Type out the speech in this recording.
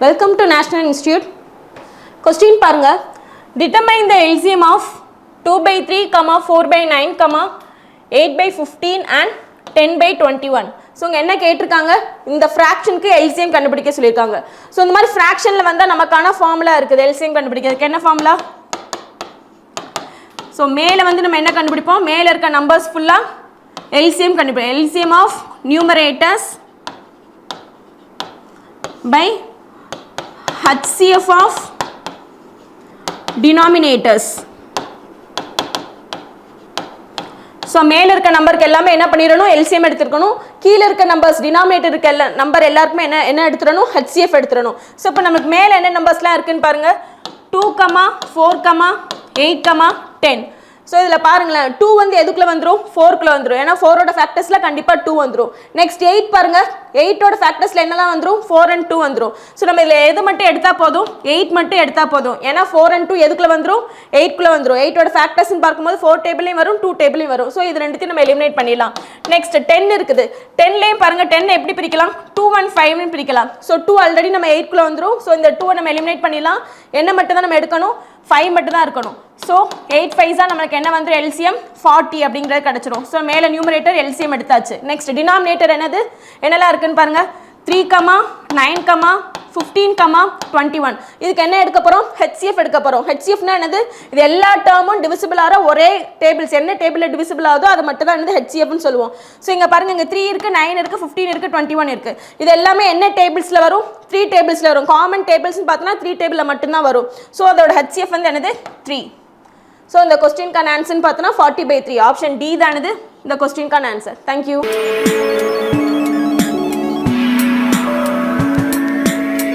Welcome to National Institute. Question பாருங்க. Determine the LCM of 2 by 3, 4 by 9, 8 by 15 and 10 by 21. So இங்கே என்ன கேட்டிருக்காங்க, இந்த ஃப்ராக்ஷனுக்கு எல்சிஎம் கண்டுபிடிக்க சொல்லியிருக்காங்க. ஸோ இந்த மாதிரி ஃப்ராக்ஷனில் வந்தால் நமக்கான ஃபார்முலா இருக்குது எல்சிஎம் கண்டுபிடிக்கிறதுக்கு. என்ன ஃபார்முலா? ஸோ மேலே வந்து நம்ம என்ன கண்டுபிடிப்போம், மேலே இருக்க நம்பர்ஸ் ஃபுல்லாக எல்சிஎம் கண்டுபிடிப்போம். LCM of numerators by HCF of denominators. So மேலே இருக்க நம்பருக்கு எல்லாமே என்ன பண்ணிடணும், எல்சிஎம் எடுத்துருக்கணும். கீழே இருக்க நம்பர்ஸ் டினாமினேட்டர் இருக்க நம்பர் எல்லாருக்குமே என்ன எடுத்துடணும், HCF எடுத்துடணும். ஸோ இப்போ நமக்கு மேலே என்ன நம்பர்ஸ்லாம் இருக்குன்னு பாருங்கள். 2, 4, 8, 10. ஸோ இதில் பாருங்களேன், 2 வந்து எதுக்குள்ளே வந்துடும், 4க்குள்ளே வந்துடும். ஏன்னா 4ஓட ஃபேக்டர்ஸில் கண்டிப்பாக 2 வந்துடும். நெக்ஸ்ட் 8 பாருங்கள், 8ஓட ஃபேக்டர்ஸில் என்னெல்லாம் வந்துடும், 4 and 2 வந்துடும். ஸோ நம்ம இதில் எது மட்டும் எடுத்தால் போதும், 8 மட்டும் எடுத்தால் போதும். ஏன்னா 4 and 2 எதுக்குள்ளே வந்துடும், 8க்குள்ளே வந்துடும். 8ஓட ஃபேக்டர்ஸ்ன்னு பார்க்கும்போது 4 டேபிளையும் வரும், 2 டேபிளையும் வரும். ஸோ இது ரெண்டுத்தையும் நம்ம எலிமினேட் பண்ணிடலாம். நெக்ஸ்ட் 10 இருக்குது. 10லேயும் பாருங்கள், 10 எப்படி பிரிக்கலாம், 2 and 5னு பிரிக்கலாம். ஸோ 2 ஆல்ரெடி நம்ம 8க்குள்ளே வந்துடும். ஸோ இந்த 2 நம்ம எலிமினேட் பண்ணிடலாம். என்ன மட்டும் தான் நம்ம எடுக்கணும், 5 மட்டும் தான் இருக்கணும். ஸோ 8 5 தான் நம்மளுக்கு என்ன வந்து எல்சிஎம் 40 அப்படிங்கிறது கிடச்சிரும். ஸோ மேலே நியூமரேட்டர் எல்சிஎம் எடுத்தாச்சு. நெக்ஸ்ட் டினாமினேட்டர் என்னெல்லாம் இருக்குன்னு பாருங்கள். 3, 9, 15, 21. இதுக்கு என்ன எடுக்க போகிறோம், ஹெச்சிஎஃப் எடுக்க போகிறோம். ஹெச்சிஎஃப்னா என்னது, இது எல்லா டேர்மும் டிவிசிபிள் ஆகிற ஒரே டேபிள்ஸ், என்ன டேபிளில் டிவிசிபிள் ஆகுதோ அது மட்டும் தான் என்னது ஹெச்சிஎஃப்னு சொல்லுவோம். ஸோ இங்கே பாருங்கள், இங்கே 3 இருக்குது, 9 இருக்குது, 15 இருக்குது, 21 இருக்குது. இது எல்லாமே என்ன டேபிள்ஸில் வரும், 3 டேபிள்ஸில் வரும். காமன் டேபிள்ஸ்னு பார்த்தோன்னா 3 டேபிளில் மட்டும்தான் வரும். ஸோ அதோட ஹெச்சிஎஃப் வந்து என்னது 3. ஸோ இந்த கொஸ்டின்கான ஆன்சர்னு பார்த்தோன்னா 40/3. ஆப்ஷன் டி தானது இந்த கொஸ்டின்கான ஆன்சர். தேங்க்யூ.